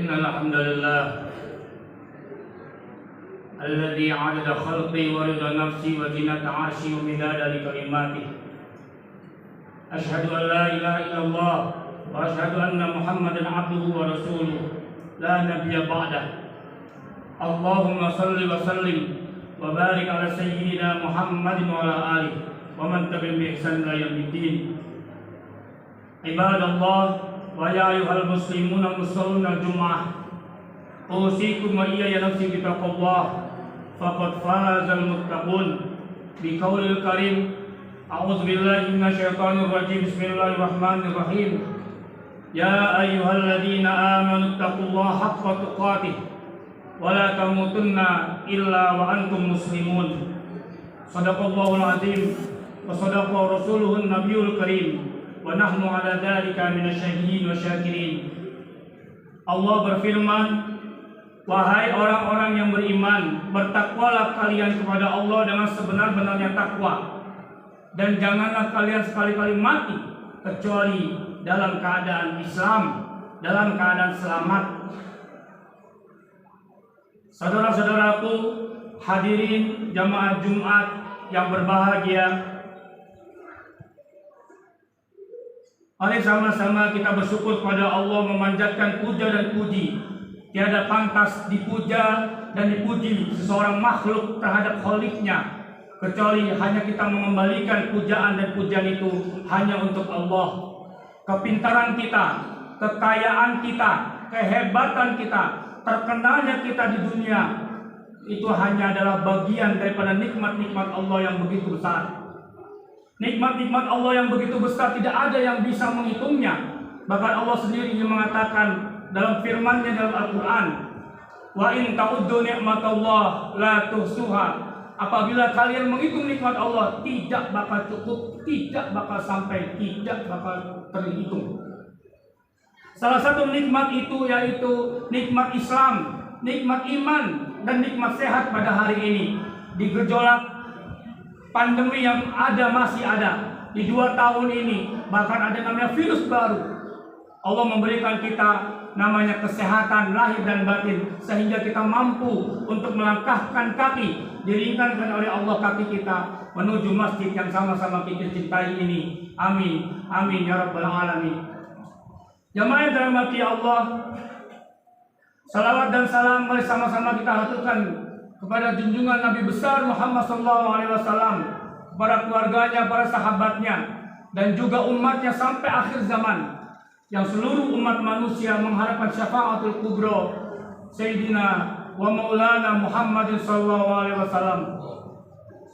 إن الحمد لله الذي عدد خلقي ورضا نفسي وزنة عرشي ومداد لكلماته أشهد أن لا إله إلا الله وأشهد أن محمدا عبده ورسوله لا نبي بعده اللهم صل وسلم وبارك على سيدنا محمد وعلى آله ومن تبعهم بإحسان إلى يوم الدين عباد الله ويا أيها المسلمون المصلون الجمعة أوصيكم وإياي نفسي بتقوى الله فقد فاز المتقون بقول الكريم أعوذ بالله من الشيطان الرجيم بسم الله الرحمن الرحيم يا أيها الذين آمنوا اتقوا الله حق تقاته ولا تموتن إلا وأنتم مسلمون صدق الله العظيم وصدق رسوله النبي الكريم ونحن على ذلك من الشاهدين والشاكرين. Allah berfirman, wahai orang-orang yang beriman, bertakwalah kalian kepada Allah dengan sebenar-benarnya takwa, dan janganlah kalian sekali-kali mati kecuali dalam keadaan Islam, dalam keadaan selamat. Saudara-saudaraku, hadirin jamaah Jumat yang berbahagia, mari sama-sama kita bersyukur kepada Allah, memanjatkan puja dan puji. Tiada pantas dipuja dan dipuji seseorang makhluk terhadap Khalik-Nya, kecuali hanya kita mengembalikan pujaan dan pujian itu hanya untuk Allah. Kepintaran kita, kekayaan kita, kehebatan kita, terkenalnya kita di dunia, itu hanya adalah bagian daripada nikmat-nikmat Allah yang begitu besar. Nikmat-nikmat Allah yang begitu besar tidak ada yang bisa menghitungnya. Bahkan Allah sendiri yang mengatakan dalam firman-Nya dalam Al-Quran, wa in ta'uddu ni'matallah la tuhsuha. Apabila kalian menghitung nikmat Allah, tidak bakal cukup, tidak bakal sampai, tidak bakal terhitung. Salah satu nikmat itu yaitu nikmat Islam, nikmat iman, dan nikmat sehat pada hari ini. Di gejolak pandemi yang masih ada di 2 tahun ini, bahkan ada namanya virus baru, Allah memberikan kita namanya kesehatan lahir dan batin, sehingga kita mampu untuk melangkahkan kaki, diringankan oleh Allah kaki kita menuju masjid yang sama-sama kita cintai ini. Amin, amin ya rabbal alamin. Jamaah yang dirahmati Allah, salawat dan salam mari sama-sama kita haturkan kepada junjungan Nabi besar Muhammad SAW, kepada keluarganya, para sahabatnya, dan juga umatnya sampai akhir zaman, yang seluruh umat manusia mengharapkan syafaatul kubra Sayyidina wa Maulana Muhammadin SAW.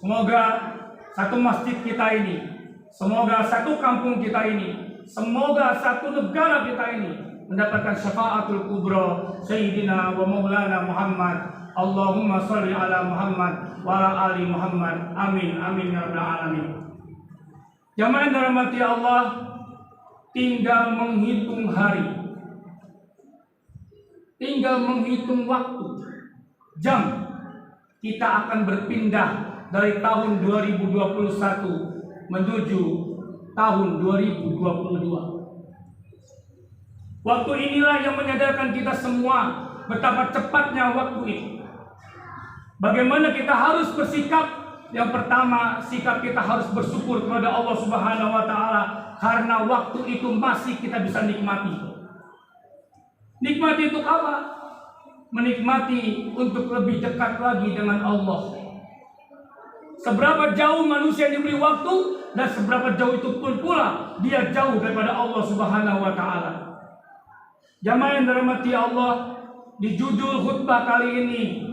Semoga satu masjid kita ini, semoga satu kampung kita ini, semoga satu negara kita ini mendapatkan syafaatul kubra Sayyidina wa Maulana Muhammad. Allahumma sholli ala Muhammad wa ala ali Muhammad. Amin, amin ya rabbal alamin. Jamaah yang dirahmati Allah, tinggal menghitung hari, tinggal menghitung waktu, jam, kita akan berpindah dari tahun 2021 menuju tahun 2022. Waktu inilah yang menyadarkan kita semua betapa cepatnya waktu itu. Bagaimana kita harus bersikap? Yang pertama, sikap kita harus bersyukur kepada Allah Subhanahu wa taala karena waktu itu masih kita bisa nikmati. Nikmati untuk apa? Menikmati untuk lebih dekat lagi dengan Allah. Seberapa jauh manusia diberi waktu, dan seberapa jauh itu pun pula dia jauh daripada Allah Subhanahu wa taala. Jamaah yang dirahmati Allah, di judul khutbah kali ini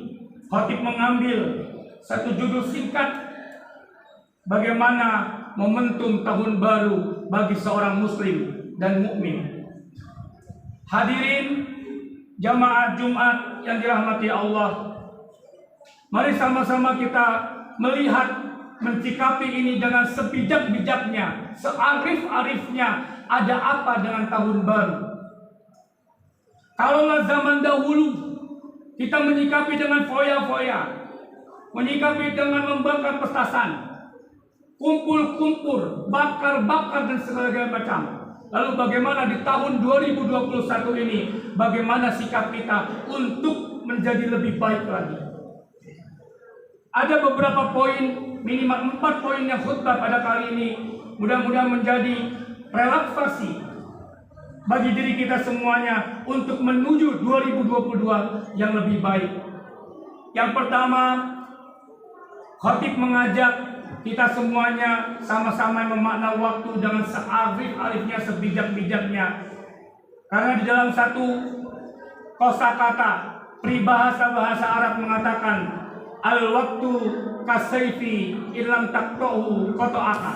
khatib mengambil satu judul singkat, bagaimana momentum tahun baru bagi seorang muslim dan mukmin. Hadirin jamaah Jumat yang dirahmati Allah, mari sama-sama kita melihat, mencikapi ini dengan sebijak-bijaknya, searif-arifnya. Ada apa dengan tahun baru? Kalaulah zaman dahulu kita menyikapi dengan foya-foya, menyikapi dengan membakar petasan, kumpul-kumpul, bakar-bakar dan segala macam. Lalu bagaimana di tahun 2021 ini bagaimana sikap kita untuk menjadi lebih baik lagi. Ada beberapa poin, minimal 4 poin yang khutbah pada kali ini mudah-mudahan menjadi relaksasi bagi diri kita semuanya untuk menuju 2022 yang lebih baik. Yang pertama, khatib mengajak kita semuanya sama-sama memakna waktu dengan searif-arifnya, sebijak-bijaknya. Karena di dalam satu kosakata peribahasa bahasa Arab mengatakan, al-waktu kasayfi ilam taqta'hu qata'aka.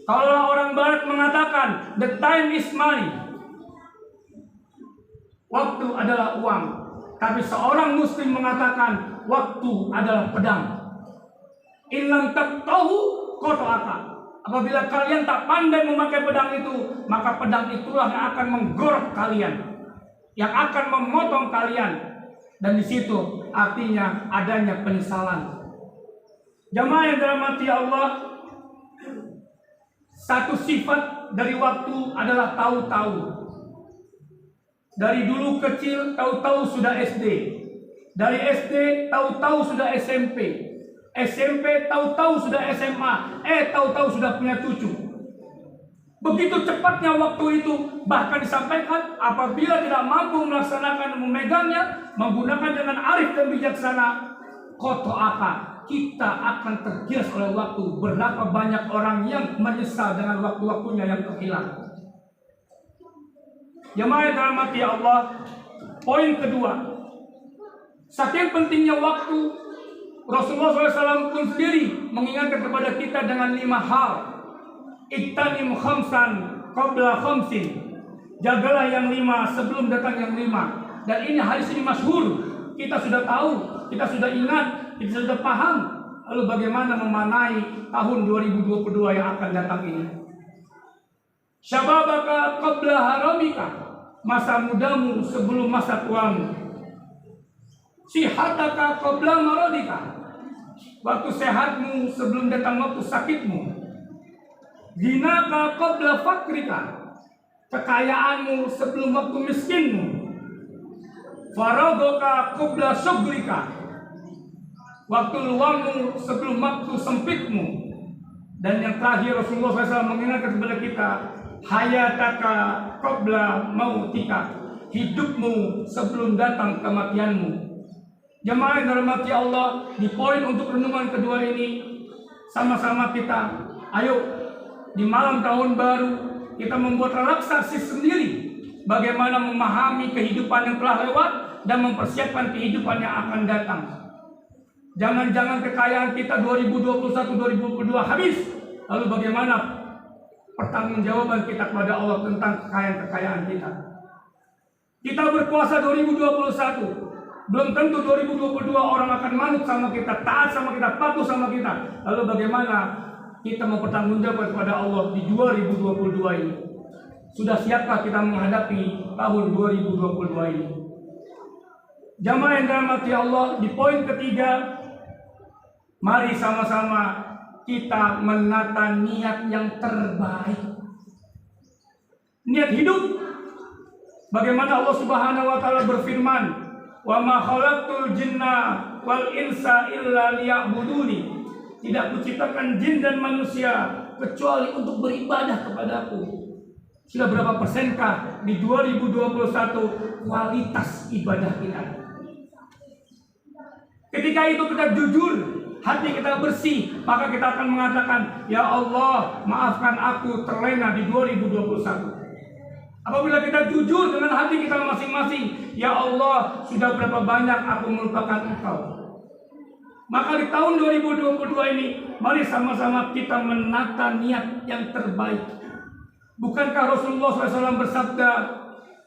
Kalau orang barat mengatakan the time is money, waktu adalah uang. Tapi seorang muslim mengatakan waktu adalah pedang. Ilam taqta'hu qata'aka. Apabila kalian tak pandai memakai pedang itu, maka pedang itulah yang akan menggorok kalian, yang akan memotong kalian. Dan di situ artinya adanya penyesalan. Jamaah yang dirahmati Allah, satu sifat dari waktu adalah tahu-tahu. Dari dulu kecil tahu-tahu sudah SD. Dari SD tahu-tahu sudah SMP. SMP tahu-tahu sudah SMA. Tahu-tahu sudah punya cucu. Begitu cepatnya waktu itu, bahkan disampaikan apabila tidak mampu melaksanakan dan memegangnya, menggunakan dengan arif dan bijaksana, qata'aka, kita akan tergilas oleh waktu. Berapa banyak orang yang menyesal dengan waktu-waktunya yang terhilang. Jemaah yang dirahmati Allah, poin kedua, saking pentingnya waktu, Rasulullah SAW pun sendiri mengingatkan kepada kita dengan 5 hal. Iktanim khamsan qabla khamsin. Jagalah yang 5 sebelum datang yang 5. Dan ini hadis ini masyhur. Kita sudah tahu, kita sudah ingat, kita sudah paham. Lalu bagaimana memanai tahun 2022 yang akan datang ini? Syababaka qabla haramika. Masa mudamu sebelum masa tuamu. Sihataka qabla maradika. Waktu sehatmu sebelum datang waktu sakitmu. Ginaka qabla fakrika. Kekayaanmu sebelum waktu miskinmu. Faragoka qabla syugrika. Waktu luangmu sebelum waktu sempitmu. Dan yang terakhir Rasulullah SAW mengingatkan kepada kita, hayataka qabla mautika. Hidupmu sebelum datang kematianmu. Jemaah yang dirahmati Allah, di poin untuk renungan kedua ini, sama-sama kita, ayo di malam tahun baru kita membuat relaksasi sendiri, bagaimana memahami kehidupan yang telah lewat dan mempersiapkan kehidupan yang akan datang. Jangan-jangan kekayaan kita 2021-2022 habis, lalu bagaimana pertanggungjawaban kita kepada Allah tentang kekayaan kita. Kita berpuasa 2021, belum tentu 2022 orang akan manut sama kita, taat sama kita, patuh sama kita. Lalu bagaimana kita mempertanggungjawabkan kepada Allah di 2022 ini? Sudah siapkah kita menghadapi tahun 2022 ini? Jamaah yang dirahmati Allah, di poin ketiga, mari sama-sama kita menata niat yang terbaik. Niat hidup. Bagaimana Allah Subhanahu wa taala berfirman, "Wa ma khalaqtul jinna wal insa illa liya'buduni." Tidak kuciptakan jin dan manusia kecuali untuk beribadah kepadaku. Sudah berapa persenkah di 2021 kualitas ibadah kita? Ketika itu kita jujur, hati kita bersih, maka kita akan mengatakan, ya Allah, maafkan aku terlena di 2021. Apabila kita jujur dengan hati kita masing-masing, ya Allah, sudah berapa banyak aku melupakan Engkau. Maka di tahun 2022 ini, mari sama-sama kita menata niat yang terbaik. Bukankah Rasulullah SAW bersabda,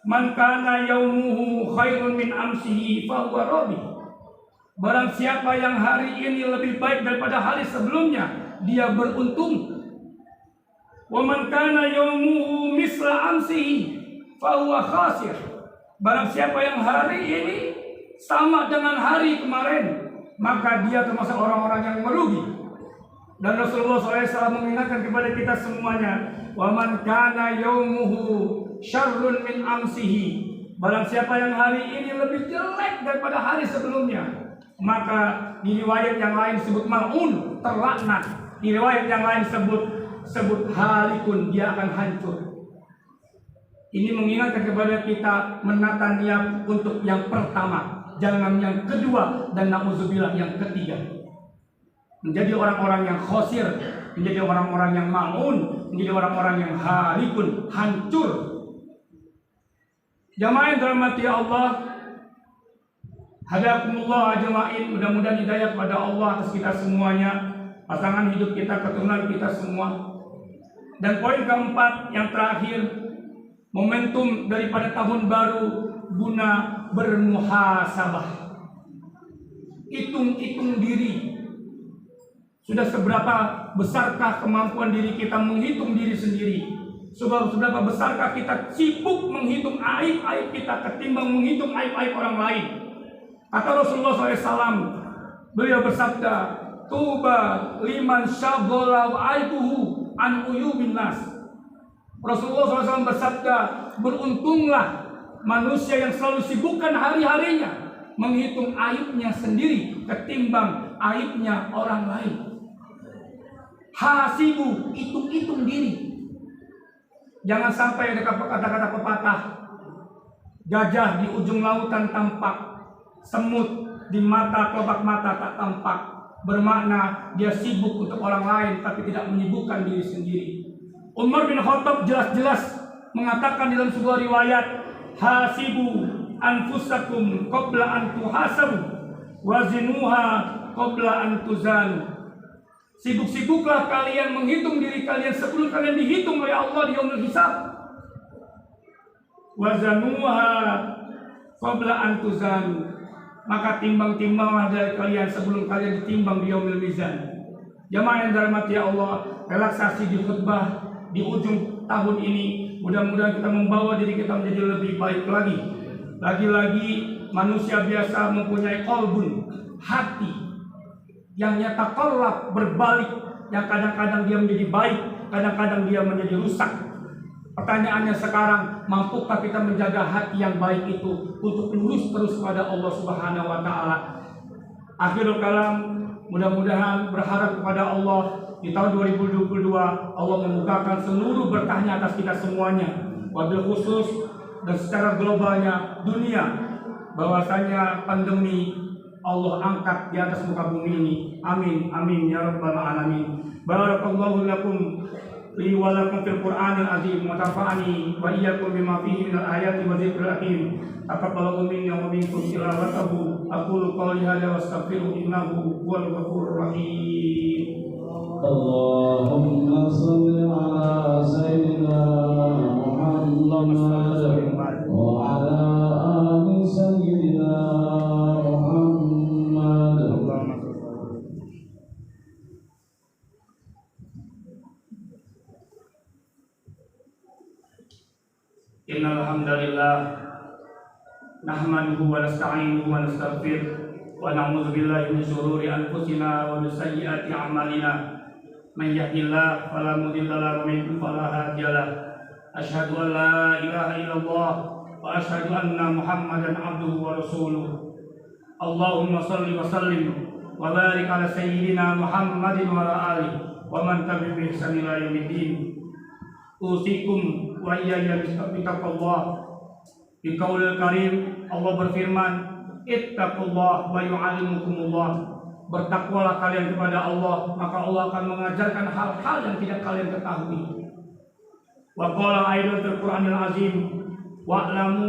"Man kana yaumuhu khairun min amsihi fahuwa rabi." Barang siapa yang hari ini lebih baik daripada hari sebelumnya, dia beruntung. "Wa man kana yaumuhu misla amsihi fahuwa khasir." Barang siapa yang hari ini sama dengan hari kemarin, maka dia termasuk orang-orang yang merugi. Dan Rasulullah SAW mengingatkan kepada kita semuanya, "Wa man kana yaumuhu syarrun min amsihi." Barang siapa yang hari ini lebih jelek daripada hari sebelumnya, maka di riwayat yang lain disebut mal'un, terlaknat. Di riwayat yang lain sebut halikun, dia akan hancur. Ini mengingatkan kepada kita menata niat untuk yang pertama, jangan yang kedua, dan na'udzubillah yang ketiga. Menjadi orang-orang yang khosir, menjadi orang-orang yang mal'un, menjadi orang-orang yang halikun, hancur. Jamaah yang dirahmati Allah, hadakumullah ajma'in, mudah-mudahan hidayah kepada Allah atas kita semuanya, pasangan hidup kita, keturunan kita semua. Dan poin keempat yang terakhir, momentum daripada tahun baru guna bermuhasabah. Hitung-hitung diri. Sudah seberapa besarkah kemampuan diri kita menghitung diri sendiri? Seberapa besarkah kita sibuk menghitung aib-aib kita ketimbang menghitung aib-aib orang lain? Kata Rasulullah SAW, beliau bersabda, "Tuba liman syaghalahu aibuhu an uyubin nas." Rasulullah SAW bersabda, beruntunglah manusia yang selalu sibukkan hari-harinya menghitung aibnya sendiri ketimbang aibnya orang lain. Hasibu, hitung-hitung diri. Jangan sampai ada kata-kata pepatah, gajah di ujung lautan tampak, semut di mata kelopak mata tak tampak. Bermakna dia sibuk untuk orang lain tapi tidak menyibukkan diri sendiri. Umar bin Khattab jelas-jelas mengatakan dalam sebuah riwayat, hasibu anfusakum qabla an tuhasabu wazinuha qabla an tuzanu. Sibuk-sibuklah kalian menghitung diri kalian sebelum kalian dihitung oleh Allah di yaumul hisab. Wazanuha qabla an tuzanu. Maka timbang-timbanglah dari kalian sebelum kalian ditimbang di yaumul mizan. Jamaah yang dirahmati Allah, relaksasi di khutbah di ujung tahun ini, mudah-mudahan kita membawa diri kita menjadi lebih baik lagi. Lagi-lagi manusia biasa mempunyai qalbun, hati yang nyata kolab berbalik, yang kadang-kadang dia menjadi baik, kadang-kadang dia menjadi rusak. Pertanyaannya sekarang, mampukah kita menjaga hati yang baik itu untuk lurus terus kepada Allah Subhanahu wa Ta'ala? Akhirul kalam, mudah-mudahan berharap kepada Allah di tahun 2022 Allah membukakan seluruh berkahnya atas kita semuanya, wabil khusus dan secara globalnya dunia, bahwasanya pandemi Allah angkat di atas muka bumi ini. Amin, amin ya rabbal alamin. Barakallahu lakum li wa lakum fil Qur'anil azim wa nafa'ani wa iyyakum bima fihi minal ayati wa dzikril hakim. Taqabbalallahu minni wa minkum tilawatahu. Aqulu qawli hadza wa astaghfiru innahu huwal ghafurur rahim. Allahumma shalli ala sayyidina Muhammad wa ala ali sayyidina Innal hamdalillah nahmaduhu wa nasta'inuhu wa nastaghfir wa na'udzu billahi min shururi anfusina wa min sayyiati a'malina. Man yahdihillahu fala mudilla lahu wa man yudlil fala hadiya lahu. Asyhadu an la ilaha illallah wa asyhadu anna Muhammadan abduhu wa rasuluh. Allahumma shalli wa sallim wa barik ala sayyidina Muhammadin wa ala alihi wa man tabi'ahum bi ihsan ila yaumiddin. Usikum wa iyaya bittaqwallah. Di qaulil karim Allah berfirman, ittaqullah wa yu'allimukumullah. Bertakwalah kalian kepada Allah, maka Allah akan mengajarkan hal-hal yang tidak kalian ketahui. Wa qala aidan fil Qur'anil azim, wa'lamu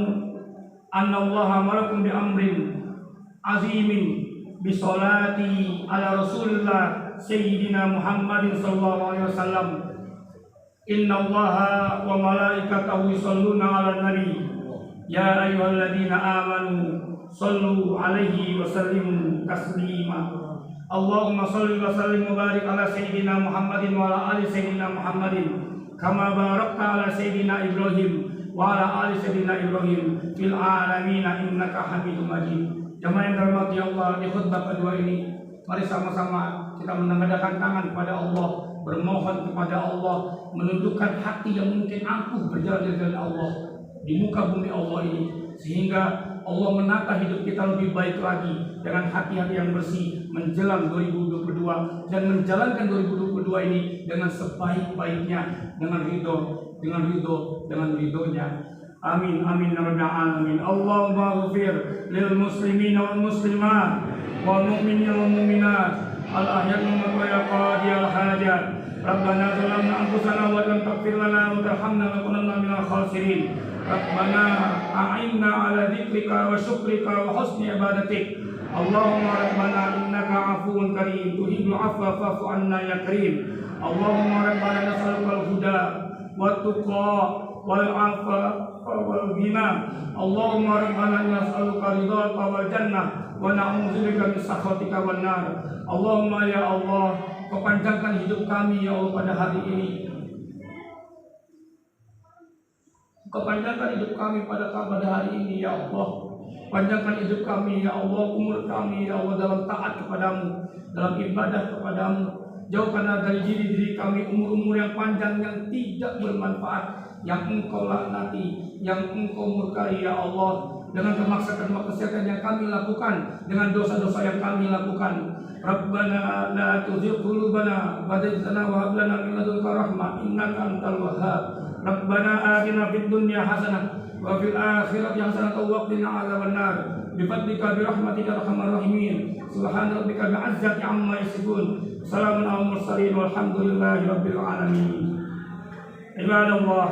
anna Allaha amarakum bi amrin azimin bi sholati ala Rasulillah sayyidina Muhammadin sallallahu alaihi wasallam. Inna Allaha wa malaikatahu yusholluna 'alan nabi ya ayyuhalladzina amanu shallu 'alaihi wa sallimu taslima. Allahumma shalli wa sallim wa barik ala sayyidina Muhammadin wa ala ali sayyidina Muhammadin kama barakta ala sayyidina Ibrahim wa ala ali sayyidina Ibrahim fil alamin innaka Hamidum Majid. Jamaah yang dirahmati Allah, di khutbah kedua ini mari sama-sama kita menengadahkan tangan kepada Allah, bermohon kepada Allah, menundukkan hati yang mungkin angkuh berjalan di jalan Allah di muka bumi Allah ini. sehingga Allah menata hidup kita lebih baik lagi dengan hati-hati yang bersih menjelang 2022 dan menjalankan 2022 ini dengan sebaik-baiknya, dengan ridhonya. Amin amin ya rabbal alamin. Allahumma ighfir lil muslimin wal muslimat wal mu'minin wal mu'minat al ahya'i minhum wal qadiyal hajat. Rabbana zalamna anfusana wa lam taghfir lana wa tarhamna lanakunanna minal khasirin. Rabbana a'inna ala dzikrika wa syukrika wa husni ibadatik. Allahumma rabbana innaka afuwun karim tuhibbul afwa fa'fu anna ya karim. Allahumma rabbana nas'aluka al-huda wat tuqa wal afwa wal ghina. Allahumma rabbana nas'aluka ridhaka wal jannah wa na'udzubika min sakhatika wan nar. Allahumma ya Allah, Kau panjangkan hidup kami ya Allah pada hari ini. Kau panjangkan hidup kami pada hari ini ya Allah. Panjangkan hidup kami ya Allah, umur kami ya Allah dalam taat kepadamu, dalam ibadah kepadamu. Jauhkanlah dari diri kami umur-umur yang panjang yang tidak bermanfaat, yang Engkau laknati, yang Engkau murkai ya Allah, dengan kemaksiatan yang kami lakukan, dengan dosa-dosa yang kami lakukan. Rabbana la tuzigh qulubana ba'da idh hadaytana wa hab lana min ladunka rahmah innaka antal wahhab. Rabbana atina fid dunya hasanah wa fil akhirati hasanah wa qina adzabannar. Bifadlika bi rahmatika arhamar rahimin. Subhana rabbika bi'izzati amma yasifun. Salamun alal mursalin walhamdulillahi rabbil alamin. Ibadallah,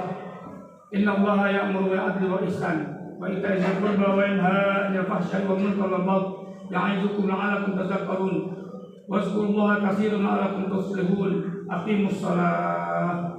innallaha ya'muru bil 'adli wal ihsan wa ita'i dzil qurba wa yanha 'anil fahsya'i wal munkari wal baghi ya'idukum la'allakum tadhakkarun. Wazkurullaha katsiran la'allakum tuflihun. Aqimus shalah.